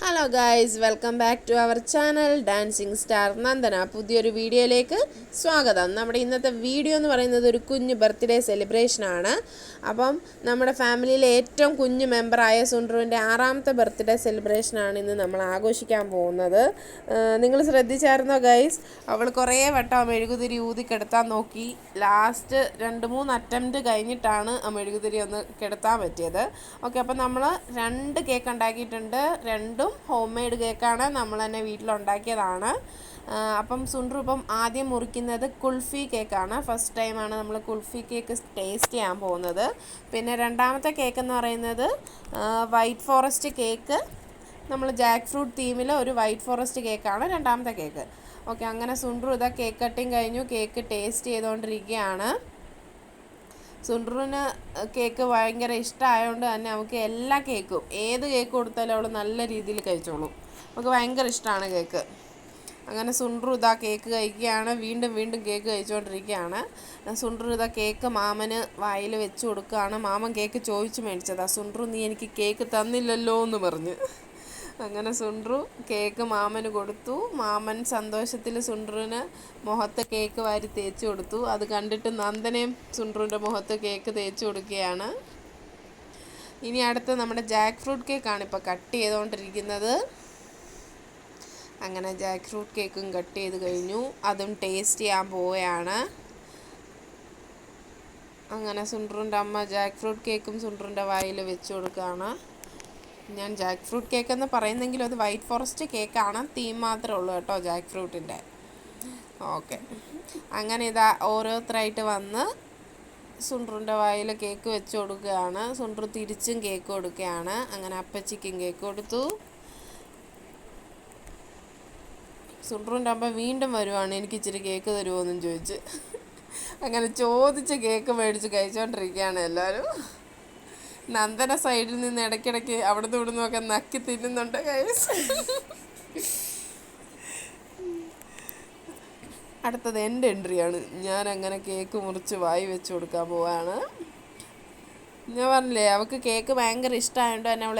Hello guys, welcome back to our channel dancing star Nandana. പുതിയൊരു വീഡിയോയിലേക്ക് സ്വാഗതം. നമ്മുടെ ഇന്നത്തെ വീഡിയോ എന്ന് പറയുന്നത് ഒരു കുഞ്ഞ് ബർത്ത്ഡേ സെലിബ്രേഷനാണ്. അപ്പം നമ്മുടെ ഫാമിലിയിലെ ഏറ്റവും കുഞ്ഞു മെമ്പറായ സുണ്ട്രുവിൻ്റെ 6ാമത്തെ ബർത്ത്ഡേ സെലിബ്രേഷനാണ് ഇന്ന് നമ്മൾ ആഘോഷിക്കാൻ പോകുന്നത്. നിങ്ങൾ ശ്രദ്ധിച്ചായിരുന്നോ ഗൈസ്? അവൾ കുറേ വട്ടം ആ മെഴുകുതിരി ഊതി കെടുത്താൻ നോക്കി. ലാസ്റ്റ് 2-3 അറ്റംപ്റ്റ് കഴിഞ്ഞിട്ടാണ് ആ മെഴുകുതിരി ഒന്ന് കെടുത്താൻ പറ്റിയത്. ഓക്കെ, അപ്പം നമ്മൾ 2 കേക്ക് ഉണ്ടാക്കിയിട്ടുണ്ട്. രണ്ടും ഹോം മെയ്ഡ് കേക്കാണ്, നമ്മൾ തന്നെ വീട്ടിലുണ്ടാക്കിയതാണ്. അപ്പം സുണ്ട്രു ഇപ്പം ആദ്യം മുറിക്കുന്നത് കുൾഫി കേക്കാണ്. ഫസ്റ്റ് ടൈമാണ് നമ്മൾ കുൾഫി കേക്ക് ടേസ്റ്റ് ചെയ്യാൻ പോകുന്നത്. പിന്നെ രണ്ടാമത്തെ കേക്ക് എന്ന് പറയുന്നത് വൈറ്റ് ഫോറസ്റ്റ് കേക്ക്. നമ്മൾ ജാക്ക് ഫ്രൂട്ട് തീമിൽ ഒരു വൈറ്റ് ഫോറസ്റ്റ് കേക്കാണ് രണ്ടാമത്തെ കേക്ക്. ഓക്കെ, അങ്ങനെ സുണ്ട്രു ഇതാ കേക്ക് കട്ടിങ് കഴിഞ്ഞു. കേക്ക് ടേസ്റ്റ് ചെയ്തുകൊണ്ടിരിക്കുകയാണ്. സുണ്ട്രുവിന് കേക്ക് ഭയങ്കര ഇഷ്ടമായതുകൊണ്ട് തന്നെ അവൾക്ക് എല്ലാ കേക്കും, ഏത് കേക്ക് കൊടുത്താലും അവൾ നല്ല രീതിയിൽ കഴിച്ചോളും. അവൾക്ക് ഭയങ്കര ഇഷ്ടമാണ് കേക്ക്. അങ്ങനെ സുണ്ട്രു ഇതാ കേക്ക് കഴിക്കുകയാണ്. വീണ്ടും വീണ്ടും കേക്ക് കഴിച്ചുകൊണ്ടിരിക്കുകയാണ്. സുണ്ട്രു ഇതാ കേക്ക് മാമന് വായിൽ വെച്ച് കൊടുക്കുകയാണ്. മാമൻ കേക്ക് ചോദിച്ച് മേടിച്ചതാ. സുണ്ട്രു, നീ എനിക്ക് കേക്ക് തന്നില്ലല്ലോ എന്ന് പറഞ്ഞ്. അങ്ങനെ സുണ്ട്രു കേക്ക് മാമന് കൊടുത്തു. മാമൻ സന്തോഷത്തിൽ സുണ്ട്രുവിന് മുഖത്ത് കേക്ക് വാരി തേച്ച് കൊടുത്തു. അത് കണ്ടിട്ട് നന്ദനയും സുണ്ട്രുവിൻ്റെ മുഖത്ത് കേക്ക് തേച്ച് കൊടുക്കുകയാണ്. ഇനി അടുത്ത് നമ്മുടെ ജാക്ക് ഫ്രൂട്ട് കേക്കാണ് ഇപ്പോൾ കട്ട് ചെയ്തുകൊണ്ടിരിക്കുന്നത്. അങ്ങനെ ജാക്ക് ഫ്രൂട്ട് കേക്കും കട്ട് ചെയ്ത് കഴിഞ്ഞു. അതും ടേസ്റ്റ് ചെയ്യാൻ പോവുകയാണ്. അങ്ങനെ സുണ്ട്രുവിൻ്റെ അമ്മ ജാക്ക് ഫ്രൂട്ട് കേക്കും സുണ്ട്രുവിൻ്റെ വായിൽ വെച്ച് കൊടുക്കുകയാണ്. ഞാൻ ജാക്ക് ഫ്രൂട്ട് കേക്ക് എന്ന് പറയുന്നെങ്കിലും അത് വൈറ്റ് ഫോറസ്റ്റ് കേക്കാണ്. തീം മാത്രമേ ഉള്ളൂ കേട്ടോ ജാക്ക് ഫ്രൂട്ടിൻ്റെ. ഓക്കെ, അങ്ങനെ ഇതാ ഓരോരുത്തരായിട്ട് വന്ന് സുണ്ട്രുവിൻ്റെ വായിൽ കേക്ക് വെച്ച് കൊടുക്കുകയാണ്. സുണ്ട്രു തിരിച്ചും കേക്ക് കൊടുക്കുകയാണ്. അങ്ങനെ അപ്പച്ചിക്കും കേക്ക് കൊടുത്തു. സുണ്ട്രുവിൻ്റെ അമ്മ വീണ്ടും വരുവാണ്, എനിക്ക് ഇച്ചിരി കേക്ക് തരുമോ എന്നും ചോദിച്ച്. അങ്ങനെ ചോദിച്ച് കേക്ക് മേടിച്ച് കഴിച്ചുകൊണ്ടിരിക്കുകയാണ് എല്ലാവരും. നന്ദന സൈഡിൽ നിന്ന് ഇടയ്ക്കിടയ്ക്ക് അവിടുന്ന് ഇവിടുന്ന് ഒക്കെ നക്കി തിന്നുന്നുണ്ട് ഗൈസ്. അടുത്തത് എൻ്റെ എൻട്രിയാണ്. ഞാൻ അങ്ങനെ കേക്ക് മുറിച്ച് വായി വെച്ച് കൊടുക്കാൻ പോവാണ്. ഞാൻ പറഞ്ഞില്ലേ, അവൾക്ക് കേക്ക് ഭയങ്കര ഇഷ്ടമായതുകൊണ്ട് തന്നെ അവൾ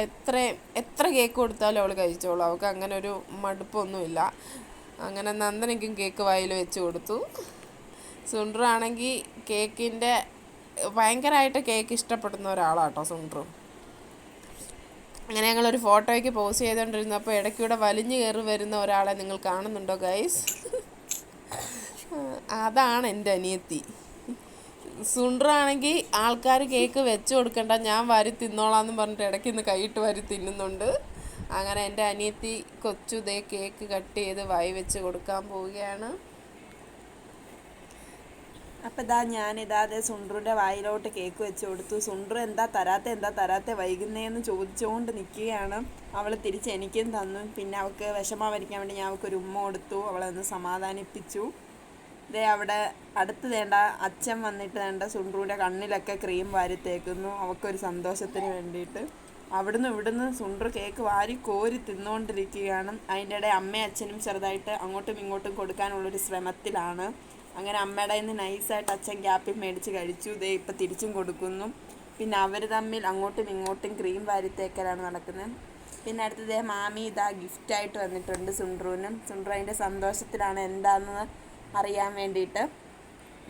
എത്ര കേക്ക് കൊടുത്താലും അവൾ കഴിച്ചോളൂ. അവൾക്ക് അങ്ങനെ ഒരു മടുപ്പൊന്നുമില്ല. അങ്ങനെ നന്ദനയ്ക്കും കേക്ക് വായിൽ വെച്ച് കൊടുത്തു. സുണ്ട്രു ആണെങ്കിൽ കേക്കിൻ്റെ ഭയങ്കരമായിട്ട് കേക്ക് ഇഷ്ടപ്പെടുന്ന ഒരാളാട്ടോ സുണ്ട്രു. അങ്ങനെ ഞങ്ങളൊരു ഫോട്ടോയ്ക്ക് പോസ്റ്റ് ചെയ്തുകൊണ്ടിരുന്നപ്പോൾ ഇടയ്ക്കൂടെ വലിഞ്ഞു കയറി വരുന്ന ഒരാളെ നിങ്ങൾ കാണുന്നുണ്ടോ ഗൈസ്? അതാണ് എൻ്റെ അനിയത്തി. സുണ്ട്രു ആണെങ്കിൽ ആൾക്കാർ കേക്ക് വെച്ച് കൊടുക്കണ്ട, ഞാൻ വാരി തിന്നോളാന്ന് പറഞ്ഞിട്ട് ഇടയ്ക്ക് ഇന്ന് കൈയിട്ട് വാരി തിന്നുന്നുണ്ട്. അങ്ങനെ എൻ്റെ അനിയത്തി കൊച്ചുതേ കേക്ക് കട്ട് ചെയ്ത് വായി വെച്ച് കൊടുക്കാൻ പോവുകയാണ്. അപ്പം ഞാനിതാ അതേ സുണ്ട്രുവിൻ്റെ വായിലോട്ട് കേക്ക് വെച്ച് കൊടുത്തു. സുണ്ട്രു എന്താ തരാത്തെ വൈകുന്നേന്ന് ചോദിച്ചുകൊണ്ട് നിൽക്കുകയാണ്. അവൾ തിരിച്ച് എനിക്കും തന്നു. പിന്നെ അവൾക്ക് വിഷമം വരിക്കാൻ വേണ്ടി ഞാൻ അവൾക്കൊരു ഉമ്മ കൊടുത്തു. അവളെ ഒന്ന് സമാധാനിപ്പിച്ചു. ഇതേ അവിടെ അടുത്ത് വേണ്ട അച്ഛൻ വന്നിട്ട് വേണ്ട സുണ്ട്രുവിൻ്റെ കണ്ണിലൊക്കെ ക്രീം വാരി തേക്കുന്നു, അവൾക്കൊരു സന്തോഷത്തിന് വേണ്ടിയിട്ട്. ഇവിടുന്ന് സുണ്ട്രു കേക്ക് വാരി കോരി തിന്നുകൊണ്ടിരിക്കുകയാണ്. അതിൻ്റെ ഇടയിൽ അമ്മയും അച്ഛനും ചെറുതായിട്ട് അങ്ങോട്ടും ഇങ്ങോട്ടും കൊടുക്കാനുള്ളൊരു ശ്രമത്തിലാണ്. അങ്ങനെ അമ്മയുടെ നിന്ന് നൈസായിട്ട് അച്ഛൻ ഗ്യാപ്പിൽ മേടിച്ച് കഴിച്ചു. ഇതേ ഇപ്പം തിരിച്ചും കൊടുക്കുന്നു. പിന്നെ അവർ തമ്മിൽ അങ്ങോട്ടും ഇങ്ങോട്ടും ക്രീം വാരിത്തേക്കലാണ് നടക്കുന്നത്. പിന്നെ അടുത്തത് മാമി ഇതാ ഗിഫ്റ്റായിട്ട് വന്നിട്ടുണ്ട് സുണ്ട്രുവിനും. സുണ്ട്രു അതിൻ്റെ സന്തോഷത്തിലാണ് എന്താണെന്ന് അറിയാൻ വേണ്ടിയിട്ട്.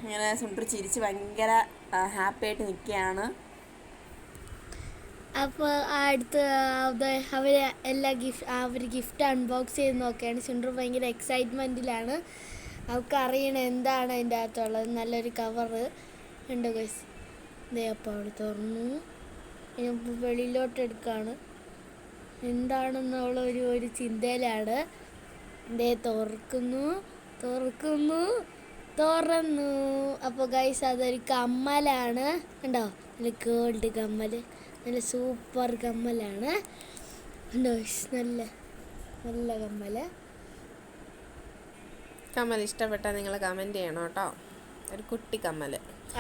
ഇങ്ങനെ സുണ്ട്രു ചിരിച്ച് ഭയങ്കര ഹാപ്പി ആയിട്ട് നിൽക്കുകയാണ്. അപ്പോൾ അടുത്ത് അവർ ഗിഫ്റ്റ് അൺബോക്സ് ചെയ്ത് നോക്കുകയാണ്. സുണ്ട്രു ഭയങ്കര എക്സൈറ്റ്മെൻറ്റിലാണ്. അവൾക്ക് അറിയണം എന്താണ് അതിൻ്റെ അകത്തുള്ളത്. നല്ലൊരു കവറ് ഉണ്ട് ഗൈസ്. ഇതേ അപ്പോൾ അവൾ തുറന്നു. വെളിയിലോട്ട് എടുക്കുകയാണ്. എന്താണെന്നുള്ള ഒരു ചിന്തയിലാണ്. ഇതേ തുറന്നു. അപ്പോൾ ഗൈസ് അതൊരു കമ്മലാണ്. ഉണ്ടോ, നല്ല ഗോൾഡ് കമ്മൽ, നല്ല സൂപ്പർ കമ്മലാണ്. ഉണ്ടോ ഗൈസ്, നല്ല നല്ല കമ്മൽ ഇഷ്ടപ്പെട്ടാൽ നിങ്ങൾ കമൻറ്റ് ചെയ്യണം കേട്ടോ. ഒരു കുട്ടി കമ്മൽ.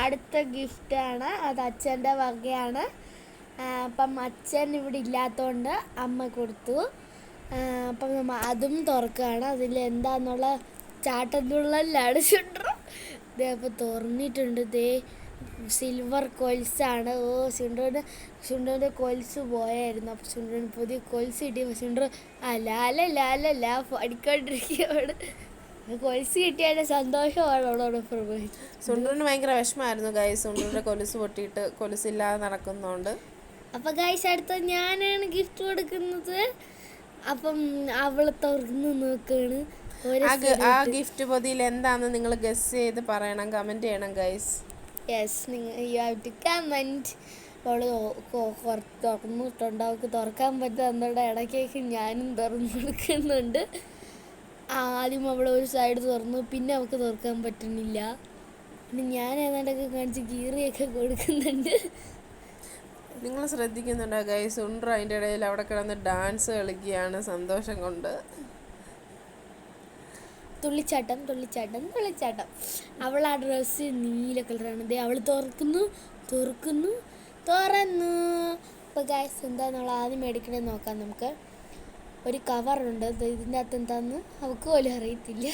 അടുത്ത ഗിഫ്റ്റാണ്, അത് അച്ഛൻ്റെ വകയാണ്. അപ്പം അച്ഛൻ ഇവിടെ ഇല്ലാത്തതുകൊണ്ട് അമ്മ കൊടുത്തു. അപ്പം അതും തുറക്കുകയാണ്. അതിൽ എന്താന്നുള്ള ചാട്ടത്തുള്ളലാണ് സുണ്ട്രു. ഇതേ അപ്പോൾ തുറന്നിട്ടുണ്ട്. സിൽവർ കൊൽസാണ്. സുണ്ടറിൻ്റെ കൊൽസ് പോയായിരുന്നു. അപ്പോൾ സുണ്ടറിന് പുതിയ കൊൽസ് കിട്ടിയപ്പോൾ സുണ്ടർ ലാല പഠിക്കൊണ്ടിരിക്കുകയാണ്. കൊൽസ് കിട്ടിയതിൻ്റെ സന്തോഷമാണ് അവളോട് പ്രവഹിച്ചത്. സുണ്ടറിന് ഭയങ്കര വിഷമമായിരുന്നു ഗൈസ്, സുണ്ടറിൻ്റെ കൊലുസ് പൊട്ടിയിട്ട് കൊലുസില്ലാതെ നടക്കുന്നതുകൊണ്ട്. അപ്പം ഗൈസ് അടുത്ത ഞാനാണ് ഗിഫ്റ്റ് കൊടുക്കുന്നത്. അപ്പം അവൾ തുറന്ന് നോക്കുകയാണ്. ആ ഗിഫ്റ്റ് പൊതിയിൽ എന്താണെന്ന് നിങ്ങൾ ഗസ് ചെയ്ത് പറയണം, കമൻറ്റ് ചെയ്യണം guys. Yes, you have to comment. അവൾ തുറന്നിട്ടുണ്ട്. അവൾക്ക് തുറക്കാൻ പറ്റാത്തതുകൊണ്ട് ഇടയ്ക്കേക്ക് ഞാനും തുറന്നു കൊടുക്കുന്നുണ്ട്. ആദ്യം അവൾ ഒരു സൈഡ് തുറന്നു, പിന്നെ അവൾക്ക് തുറക്കാൻ പറ്റുന്നില്ല. പിന്നെ ഞാൻ ഏതാണ്ടൊക്കെ കാണിച്ച് കീറിയൊക്കെ കൊടുക്കുന്നുണ്ട്. നിങ്ങൾ ശ്രദ്ധിക്കുന്നുണ്ടോ ഗൈസ്, സുണ്ടർ അതിൻ്റെ ഇടയിൽ അവിടെ കിടന്ന് ഡാൻസ് കളിക്കുകയാണ് സന്തോഷം കൊണ്ട്. തുള്ളിച്ചാട്ടം. അവൾ ആ ഡ്രസ്സ് നീല കളറാണ്. അവൾ തുറന്നു. അപ്പോൾ ഗൈസ് എന്താ നമ്മൾ ആദ്യം മേടിക്കണമെന്ന് നോക്കാം. നമുക്ക് ഒരു കവറുണ്ട്. ഇതിൻ്റെ അകത്ത് എന്താണെന്ന് അവൾക്ക് പോലും അറിയത്തില്ല.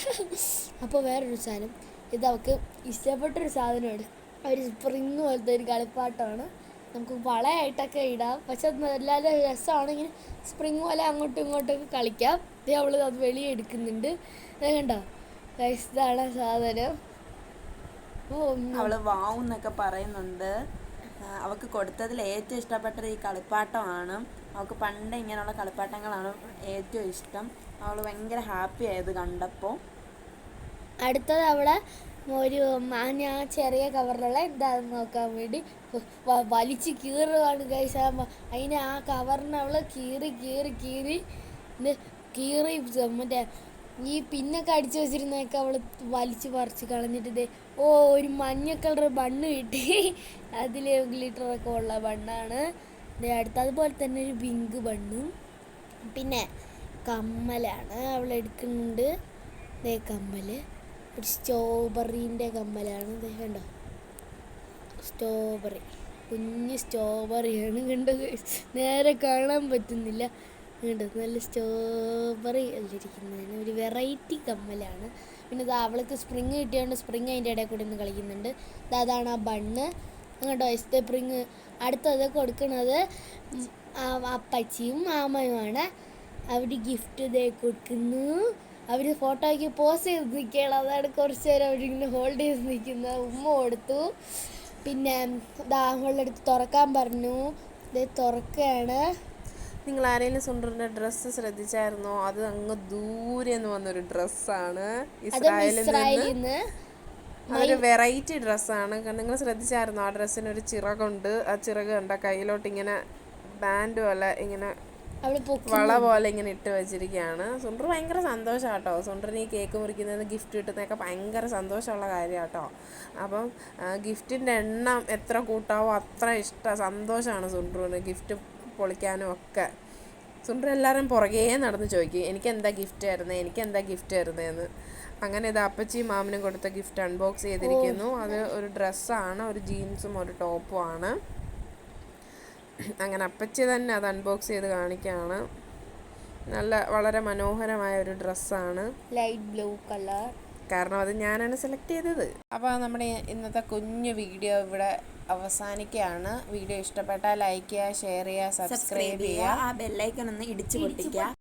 അപ്പോൾ വേറൊരു സാധനം, ഇത് അവൾക്ക് ഇഷ്ടപ്പെട്ടൊരു സാധനമാണ്. ഒരു സ്പ്രിങ് പോലത്തെ ഒരു കളിപ്പാട്ടമാണ്. നമുക്ക് വളയായിട്ടൊക്കെ ഇടാം, പക്ഷെ നല്ല രസമാണ്. ഇങ്ങനെ സ്പ്രിങ് പോലെ അങ്ങോട്ടും ഇങ്ങോട്ടൊക്കെ കളിക്കാം. അവൾ അത് വെളിയെ എടുക്കുന്നുണ്ട്. കണ്ടോ ഗൈസ്, ഇതാണ് സാധനം. അവള് വാവുന്നൊക്കെ പറയുന്നുണ്ട്. അവൾക്ക് കൊടുത്തതിൽ ഏറ്റവും ഇഷ്ടപ്പെട്ടത് ഈ കളിപ്പാട്ടമാണ്. അവൾക്ക് പണ്ട് ഇങ്ങനെയുള്ള കളിപ്പാട്ടങ്ങളാണ് ഏറ്റവും ഇഷ്ടം. അവൾ ഭയങ്കര ഹാപ്പി ആയത് കണ്ടപ്പോൾ. അടുത്തത് അവളെ ഒരു ഞാൻ ചെറിയ കവറിലുള്ള എന്താണെന്ന് നോക്കാൻ വേണ്ടി വലിച്ച് കീറുകയാണ് ഗൈസ്. അതിന് ആ കവറിന് അവൾ കീറി മറ്റേ ഈ പിന്നൊക്കെ അടിച്ചു വെച്ചിരുന്നതൊക്കെ അവൾ വലിച്ച് പറിച്ച് കളഞ്ഞിട്ട് ഒരു മഞ്ഞ കളർ ബണ്ണ് കിട്ടി. അതിൽ ഗ്ലിറ്ററൊക്കെ ഉള്ള ബണ്ണാണ്. അടുത്ത അതുപോലെ തന്നെ ഒരു പിങ്ക് ബണ്ണും. പിന്നെ കമ്മലാണ് അവൾ എടുക്കുന്നുണ്ട്. കമ്മൽ ഒരു സ്ട്രോബെറീൻ്റെ കമ്മലാണ്. കണ്ടോ, സ്ട്രോബെറി, കുഞ്ഞ് സ്ട്രോബെറിയാണ്. കണ്ടോ, നേരെ കാണാൻ പറ്റുന്നില്ല. കണ്ടോ, നല്ല സ്ട്രോബെറി അല്ലിരിക്കുന്നതിന് ഒരു വെറൈറ്റി കമ്മലാണ്. പിന്നെ ഇത് അവൾക്ക് സ്പ്രിങ് കിട്ടിയതുകൊണ്ട് സ്പ്രിങ് അതിൻ്റെ ഇടയിൽ കൂടി ഒന്ന് കളിക്കുന്നുണ്ട്. അതാണ് ആ ബണ്ണ്. കണ്ടോ സ്പ്രിങ്. അടുത്തത് കൊടുക്കുന്നത് അപ്പച്ചിയും മാമയുമാണ്. അവർ ഗിഫ്റ്റ് കൊടുക്കുന്നു. അവർ ഫോട്ടോയ്ക്ക് പോസ് ചെയ്ത് നിൽക്കുകയാണ്. അതാണ് കുറച്ച് നേരം അവരിങ്ങനെ ഹോൾഡ് ചെയ്ത് നിൽക്കുന്നത്. ഉമ്മ കൊടുത്തു. പിന്നെ അവളുടെ അടുത്ത് തുറക്കാൻ പറഞ്ഞു. ഇത് തുറക്കുകയാണ്. നിങ്ങൾ ആരെങ്കിലും സുണ്ടറിൻ്റെ ഡ്രസ്സ് ശ്രദ്ധിച്ചായിരുന്നോ? അത് അങ്ങ് ദൂരെ നിന്ന് വന്നൊരു ഡ്രസ്സാണ്, ഇസ്രായേലിൽ നിന്ന്. അതൊരു വെറൈറ്റി ഡ്രസ്സാണ്. നിങ്ങൾ ശ്രദ്ധിച്ചായിരുന്നോ? ആ ഡ്രസ്സിന് ഒരു ചിറകുണ്ട്. ആ ചിറക് കണ്ട കയ്യിലോട്ട് ഇങ്ങനെ ബാൻഡ് പോലെ ഇങ്ങനെ വള പോലെ ഇങ്ങനെ ഇട്ട് വെച്ചിരിക്കുകയാണ്. സുണ്ടർ ഭയങ്കര സന്തോഷം കേട്ടോ. സുണ്ടറിന് ഈ കേക്ക് മുറിക്കുന്നത്, ഗിഫ്റ്റ് കിട്ടുന്നതൊക്കെ ഭയങ്കര സന്തോഷമുള്ള കാര്യം കേട്ടോ. അപ്പം ഗിഫ്റ്റിൻ്റെ എണ്ണം എത്ര കൂട്ടാവോ അത്ര സന്തോഷമാണ് സുണ്ടറിന്, ഗിഫ്റ്റ് പൊളിക്കാനും ഒക്കെ. സുണ്ടർ എല്ലാവരും പുറകെ നടന്ന് ചോദിക്കും, എനിക്കെന്താ ഗിഫ്റ്റ് തരുന്നതെന്ന്. അങ്ങനെ ഇത് അപ്പച്ചിയും മാമനും കൊടുത്ത ഗിഫ്റ്റ് അൺബോക്സ് ചെയ്തിരിക്കുന്നു. അത് ഒരു ഡ്രസ്സാണ്, ഒരു ജീൻസും ഒരു ടോപ്പും ആണ്. അങ്ങനെ അപ്പച്ചി തന്നെ അത് അൺബോക്സ് ചെയ്ത് കാണിക്കുകയാണ്. വളരെ മനോഹരമായ ഒരു ഡ്രസ്സാണ്, ലൈറ്റ് ബ്ലൂ കളർ. കാരണം അത് ഞാനാണ് സെലക്ട് ചെയ്തത്. അപ്പോൾ നമ്മുടെ ഇന്നത്തെ കുഞ്ഞു വീഡിയോ ഇവിടെ അവസാനിക്കുകയാണ്. വീഡിയോ ഇഷ്ടപ്പെട്ടാൽ ലൈക്ക് ചെയ്യുക, ഷെയർ ചെയ്യുക, സബ്സ്ക്രൈബ് ചെയ്യുക. ആ ബെല്ലൈക്കൺ ഒന്ന് ഇടിച്ചു പൊട്ടിക്കുക.